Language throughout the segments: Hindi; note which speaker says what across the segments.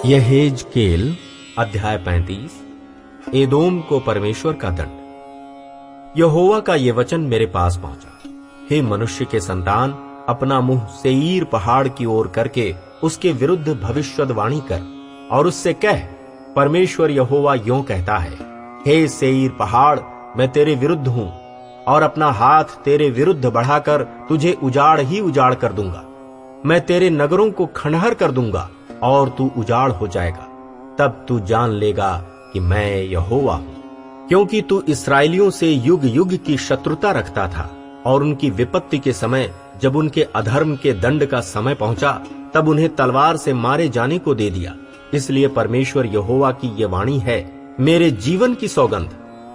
Speaker 1: यहेजकेल अध्याय 35। एदोम को परमेश्वर का दंड। यहोवा का ये वचन मेरे पास पहुंचा, हे मनुष्य के संतान, अपना मुंह सेईर पहाड़ की ओर करके उसके विरुद्ध भविष्यवाणी कर और उससे कह, परमेश्वर यहोवा यों कहता है, हे सेईर पहाड़, मैं तेरे विरुद्ध हूं और अपना हाथ तेरे विरुद्ध बढ़ाकर तुझे उजाड़ ही उजाड़ कर दूंगा। मैं तेरे नगरों को खंडहर कर दूंगा और तू उजाड़ हो जाएगा। तब तू जान लेगा कि मैं यहोवा हूं। क्योंकि तू इस्राएलियों से युग युग की शत्रुता रखता था और उनकी विपत्ति के समय, जब उनके अधर्म के दंड का समय पहुंचा, तब उन्हें तलवार से मारे जाने को दे दिया। इसलिए परमेश्वर यहोवा की ये वाणी है, मेरे जीवन की सौगंध,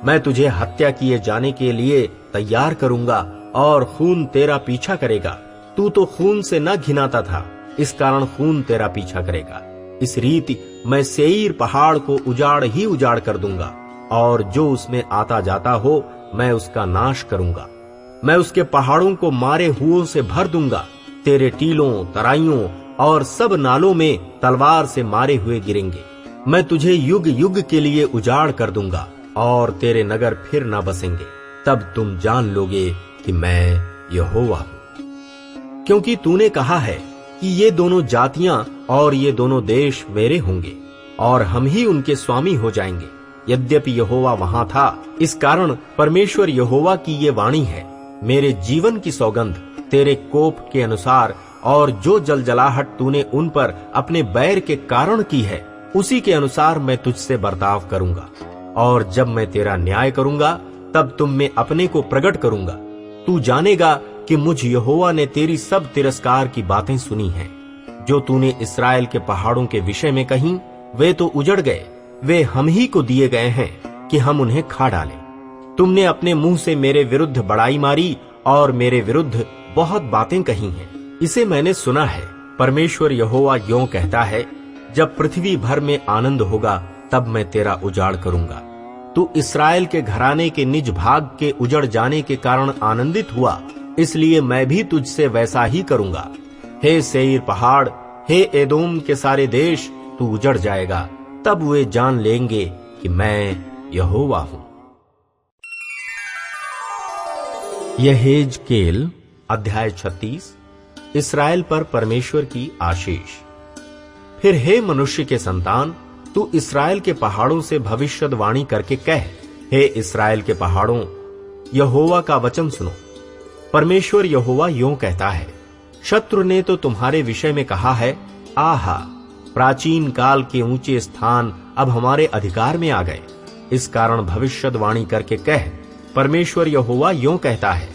Speaker 1: मैं तुझे हत्या किए जाने के लिए तैयार करूंगा और खून तेरा पीछा करेगा। तू तो खून से न घिनाता था, इस कारण खून तेरा पीछा करेगा। इस रीति मैं सेईर पहाड़ को उजाड़ ही उजाड़ कर दूंगा और जो उसमें आता जाता हो मैं उसका नाश करूंगा। मैं उसके पहाड़ों को मारे हुओं से भर दूंगा। तेरे टीलों, तराइयों और सब नालों में तलवार से मारे हुए गिरेंगे। मैं तुझे युग युग के लिए उजाड़ कर दूंगा और तेरे नगर फिर न बसेंगे। तब तुम जान लोगे कि मैं यहोवा हूं। क्योंकि तूने कहा है कि ये दोनों जातियां और ये दोनों देश मेरे होंगे और हम ही उनके स्वामी हो जाएंगे। यद्यपि यहोवा वहां था, इस कारण परमेश्वर यहोवा की ये वाणी है, मेरे जीवन की सौगंध, तेरे कोप के अनुसार और जो जलजलाहट तूने उन पर अपने बैर के कारण की है, उसी के अनुसार मैं तुझसे बर्ताव करूंगा। और जब मैं तेरा न्याय करूंगा, तब तुम में अपने को प्रकट करूंगा। तू जानेगा कि मुझ यहोवा ने तेरी सब तिरस्कार की बातें सुनी हैं। जो तूने इस्राएल के पहाड़ों के विषय में कहीं, वे तो उजड़ गए, वे हम ही को दिए गए हैं कि हम उन्हें खा डालें। तुमने अपने मुंह से मेरे विरुद्ध बड़ाई मारी और मेरे विरुद्ध बहुत बातें कही हैं। इसे मैंने सुना है। परमेश्वर यहोवा यों कहता है, जब पृथ्वी भर में आनंद होगा, तब मैं तेरा उजाड़ करूंगा। तू इस्राएल के घराने के निज भाग के उजड़ जाने के कारण आनंदित हुआ, इसलिए मैं भी तुझसे वैसा ही करूंगा। हे सेईर पहाड़, हे एदोम के सारे देश, तू उजड़ जाएगा। तब वे जान लेंगे कि मैं यहोवा हूं। यहेजकेल अध्याय 36। इस्राएल पर परमेश्वर की आशीष। फिर हे मनुष्य के संतान, तू इस्राएल के पहाड़ों से भविष्यवाणी करके कह, हे इस्राएल के पहाड़ों, यहोवा का वचन सुनो। परमेश्वर यहोवा यों कहता है, शत्रु ने तो तुम्हारे विषय में कहा है, आहा, प्राचीन काल के ऊंचे स्थान अब हमारे अधिकार में आ गए। इस कारण भविष्यवाणी करके कह, परमेश्वर यहोवा यों कहता है,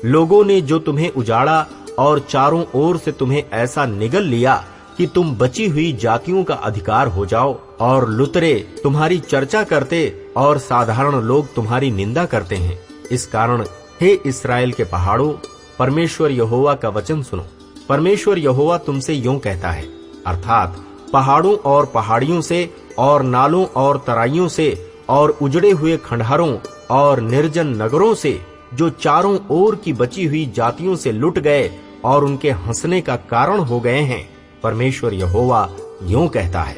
Speaker 1: लोगों ने जो तुम्हें उजाड़ा और चारों ओर से तुम्हें ऐसा निगल लिया कि तुम बची हुई जातियों का अधिकार हो जाओ, और लुतरे तुम्हारी चर्चा करते और साधारण लोग तुम्हारी निंदा करते हैं। इस कारण हे इस्राएल के पहाड़ों, परमेश्वर यहोवा का वचन सुनो। परमेश्वर यहोवा तुमसे यों कहता है, अर्थात पहाड़ों और पहाड़ियों से और नालों और तराइयों से और उजड़े हुए खंडहरों और निर्जन नगरों से, जो चारों ओर की बची हुई जातियों से लुट गए और उनके हंसने का कारण हो गए हैं, परमेश्वर यहोवा यों कहता है,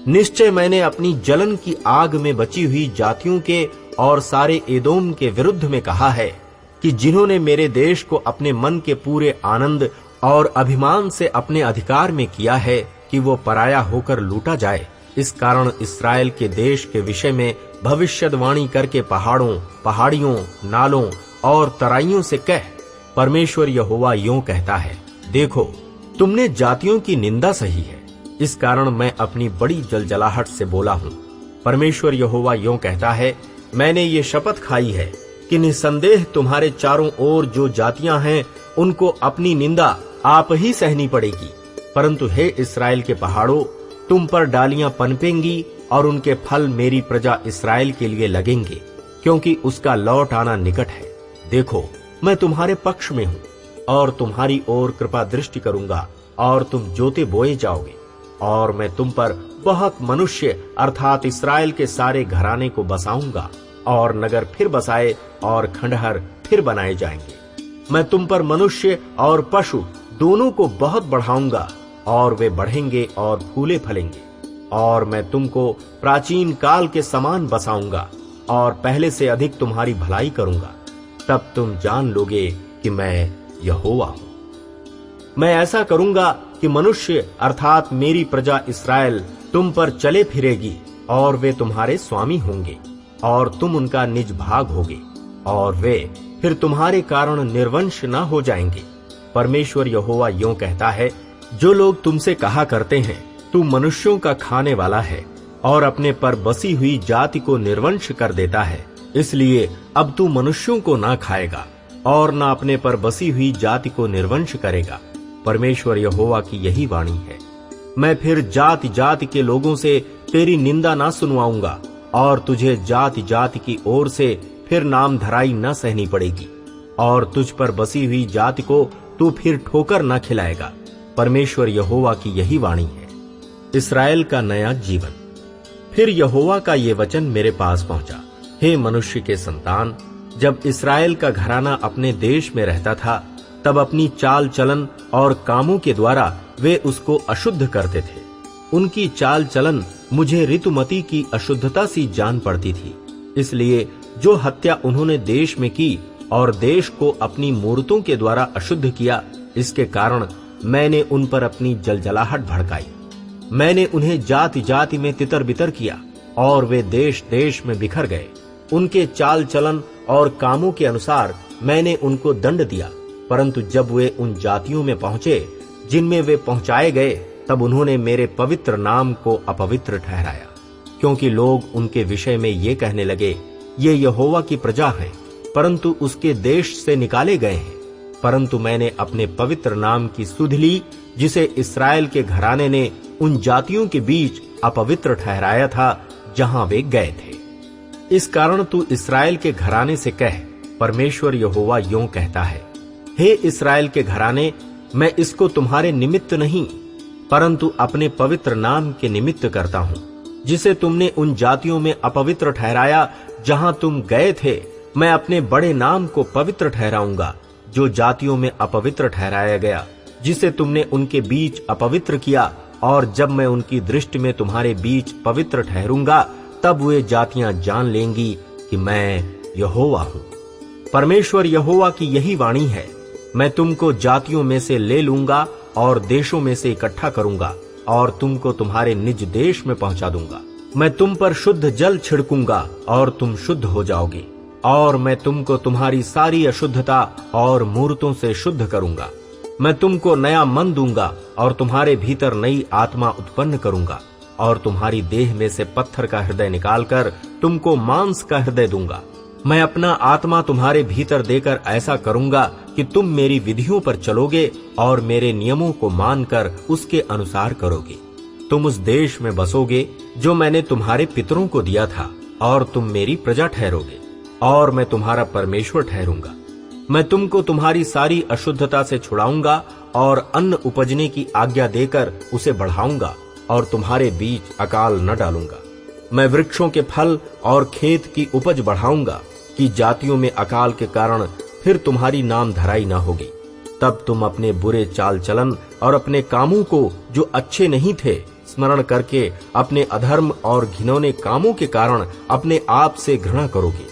Speaker 1: निश्चय मैंने अपनी जलन की आग में बची हुई जातियों के और सारे एदोम के विरुद्ध में कहा है कि जिन्होंने मेरे देश को अपने मन के पूरे आनंद और अभिमान से अपने अधिकार में किया है कि वो पराया होकर लूटा जाए। इस कारण इस्राएल के देश के विषय में भविष्यवाणी करके पहाड़ों, पहाड़ियों, नालों और तराइयों से कह, परमेश्वर यहोवा यों कहता है, देखो, तुमने जातियों की निंदा सही है, इस कारण मैं अपनी बड़ी जलजलाहट से बोला हूं। परमेश्वर यहोवा यों कहता है, मैंने ये शपथ खाई है कि निसंदेह तुम्हारे चारों ओर जो जातियां हैं, उनको अपनी निंदा आप ही सहनी पड़ेगी। परंतु हे इस्राएल के पहाड़ों, तुम पर डालियां पनपेंगी और उनके फल मेरी प्रजा इस्राएल के लिए लगेंगे, क्योंकि उसका लौट आना निकट है। देखो, मैं तुम्हारे पक्ष में हूं और तुम्हारी ओर कृपा दृष्टि करूंगा और तुम जोते बोए जाओगे, और मैं तुम पर बहुत मनुष्य अर्थात इस्राएल के सारे घराने को बसाऊंगा और नगर फिर बसाए और खंडहर फिर बनाए जाएंगे। मैं तुम पर मनुष्य और पशु दोनों को बहुत बढ़ाऊंगा और वे बढ़ेंगे और फूले फलेंगे। और मैं तुमको प्राचीन काल के समान बसाऊंगा और पहले से अधिक तुम्हारी भलाई करूंगा। तब तुम जान लोगे कि मैं यहोवा हूं। मैं ऐसा करूंगा कि मनुष्य अर्थात मेरी प्रजा इस्राएल तुम पर चले फिरेगी और वे तुम्हारे स्वामी होंगे और तुम उनका निज भाग होगे और वे फिर तुम्हारे कारण निर्वंश न हो जाएंगे। परमेश्वर यहोवा यों कहता है, जो लोग तुमसे कहा करते हैं तू मनुष्यों का खाने वाला है और अपने पर बसी हुई जाति को निर्वंश कर देता है, इसलिए अब तू मनुष्यों को ना खाएगा और न अपने पर बसी हुई जाति को निर्वंश करेगा। परमेश्वर यहोवा की यही वाणी है। मैं फिर जाति जाति के लोगों से तेरी निंदा ना सुनवाऊंगा और तुझे जाति जाति की ओर से फिर नाम धराई न सहनी पड़ेगी और तुझ पर बसी हुई जाति को तू फिर ठोकर न खिलाएगा। परमेश्वर यहोवा की यही वाणी है। इस्राएल का नया जीवन। फिर यहोवा का ये वचन मेरे पास पहुंचा, हे मनुष्य के संतान, जब इस्राएल का घराना अपने देश में रहता था तब अपनी चाल चलन और कामों के द्वारा वे उसको अशुद्ध करते थे। उनकी चाल चलन मुझे ऋतुमती की अशुद्धता सी जान पड़ती थी। इसलिए जो हत्या उन्होंने देश में की और देश को अपनी मूर्तों के द्वारा अशुद्ध किया, इसके कारण मैंने उन पर अपनी जलजलाहट भड़काई। मैंने उन्हें जाति जाति में तितर बितर किया और वे देश देश में बिखर गए। उनके चाल चलन और कामों के अनुसार मैंने उनको दंड दिया, परंतु जब वे उन जातियों में पहुंचे जिनमें वे पहुंचाए गए, तब उन्होंने मेरे पवित्र नाम को अपवित्र ठहराया, क्योंकि लोग उनके विषय में ये कहने लगे, ये यहोवा की प्रजा है, परंतु उसके देश से निकाले गए हैं। परंतु मैंने अपने पवित्र नाम की सुध ली, जिसे इस्राएल के घराने ने उन जातियों के बीच अपवित्र ठहराया था जहां वे गए थे। इस कारण तू इस्राएल के घराने से कह, परमेश्वर यहोवा यों कहता है, हे इस्राएल के घराने, मैं इसको तुम्हारे निमित्त नहीं परंतु अपने पवित्र नाम के निमित्त करता हूं, जिसे तुमने उन जातियों में अपवित्र ठहराया जहां तुम गए थे। मैं अपने बड़े नाम को पवित्र ठहराऊंगा, जो जातियों में अपवित्र ठहराया गया, जिसे तुमने उनके बीच अपवित्र किया। और जब मैं उनकी दृष्टि में तुम्हारे बीच पवित्र ठहरूंगा, तब वे जातियां जान लेंगी कि मैं यहोवा हूं। परमेश्वर यहोवा की यही वाणी है, मैं तुमको जातियों में से ले लूंगा और देशों में से इकट्ठा करूंगा और तुमको तुम्हारे निज देश में पहुंचा दूंगा। मैं तुम पर शुद्ध जल छिड़कूंगा और तुम शुद्ध हो जाओगे, और मैं तुमको तुम्हारी सारी अशुद्धता और मूर्तों से शुद्ध करूंगा। मैं तुमको नया मन दूंगा और तुम्हारे भीतर नई आत्मा उत्पन्न करूंगा, और तुम्हारी देह में से पत्थर का हृदय निकालकर तुमको मांस का हृदय दूंगा। मैं अपना आत्मा तुम्हारे भीतर देकर ऐसा करूंगा कि तुम मेरी विधियों पर चलोगे और मेरे नियमों को मानकर उसके अनुसार करोगे। तुम उस देश में बसोगे जो मैंने तुम्हारे पितरों को दिया था, और तुम मेरी प्रजा ठहरोगे और मैं तुम्हारा परमेश्वर ठहरूंगा। मैं तुमको तुम्हारी सारी अशुद्धता से छुड़ाऊंगा और अन्न उपजने की आज्ञा देकर उसे बढ़ाऊंगा और तुम्हारे बीच अकाल न डालूंगा। मैं वृक्षों के फल और खेत की उपज बढ़ाऊंगा कि जातियों में अकाल के कारण फिर तुम्हारी नाम धराई न होगी। तब तुम अपने बुरे चाल चलन और अपने कामों को जो अच्छे नहीं थे स्मरण करके अपने अधर्म और घिनौने कामों के कारण अपने आप से घृणा करोगे।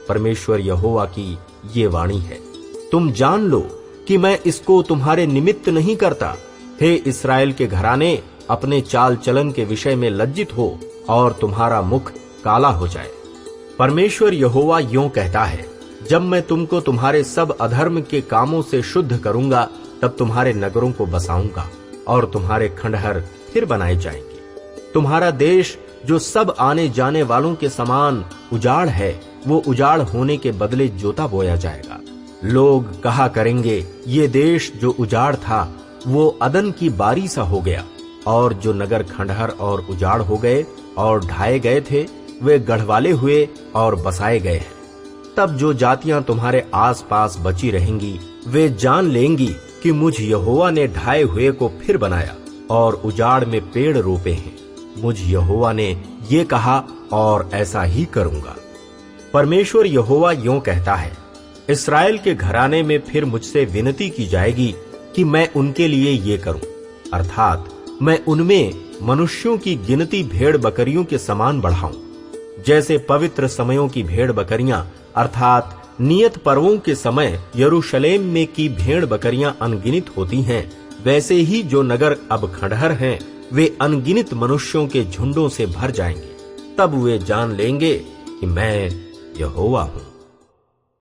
Speaker 1: परमेश्वर यहोवा की ये वाणी है। तुम जान लो कि मैं इसको तुम्हारे निमित्त नहीं करता। हे इस्राएल के घराने, अपने चाल चलन के विषय में लज्जित हो और तुम्हारा मुख काला हो जाए। परमेश्वर यहोवा यों कहता है, जब मैं तुमको तुम्हारे सब अधर्म के कामों से शुद्ध करूंगा, तब तुम्हारे नगरों को बसाऊंगा और तुम्हारे खंडहर फिर बनाए जाएंगे। तुम्हारा देश जो सब आने जाने वालों के समान उजाड़ है, वो उजाड़ होने के बदले जोता बोया जाएगा। लोग कहा करेंगे, ये देश जो उजाड़ था वो अदन की बारी सा हो गया, और जो नगर खंडहर और उजाड़ हो गए और ढाए गए थे, वे गढ़वाले हुए और बसाए गए हैं। तब जो जातियां तुम्हारे आसपास बची रहेंगी, वे जान लेंगी कि मुझ यहोवा ने ढाए हुए को फिर बनाया और उजाड़ में पेड़ रोपे हैं। मुझ यहोवा ने ये कहा और ऐसा ही करूंगा। परमेश्वर यहोवा यों कहता है, इस्राएल के घराने में फिर मुझसे विनती की जाएगी कि मैं उनके लिए ये करूं, अर्थात मैं उनमें मनुष्यों की गिनती भेड़ बकरियों के समान बढ़ाऊं। जैसे पवित्र समयों की भेड़ बकरियां अर्थात नियत पर्वों के समय यरूशलेम में की भेड़ बकरियां अनगिनत होती हैं, वैसे ही जो नगर अब खंडहर हैं वे अनगिनत मनुष्यों के झुंडों से भर जाएंगे। तब वे जान लेंगे कि मैं यहोवा हूं।